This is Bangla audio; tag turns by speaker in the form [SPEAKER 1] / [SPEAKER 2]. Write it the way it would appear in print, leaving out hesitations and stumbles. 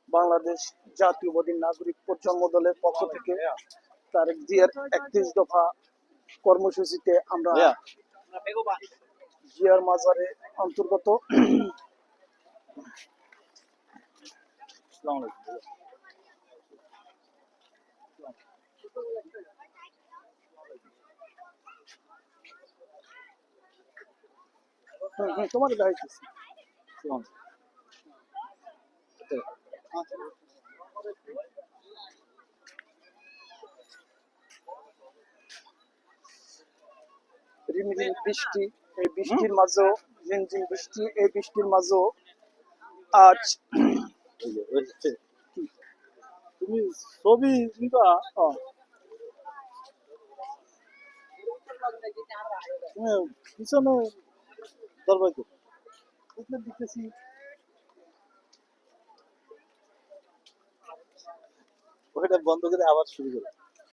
[SPEAKER 1] বাংলাদেশ জাতীয়বাদী নাগরিক প্রজন্ম দলের পক্ষ থেকে তারেক জিয়ার 31 দফা কর্মসূচিতে আমরা জিয়ার মাজারে অন্তর্গত তোমার দেখাইতেছি রিমঝিম বৃষ্টি, এই বৃষ্টির মাঝেও রিমঝিম বৃষ্টি, এই বৃষ্টির মাঝেও আজ
[SPEAKER 2] তুমি ছবি নিবা তুমি পিছনে দরবার
[SPEAKER 1] দিতেছি
[SPEAKER 2] ওইটা বন্ধ করে আবার শুরু করো।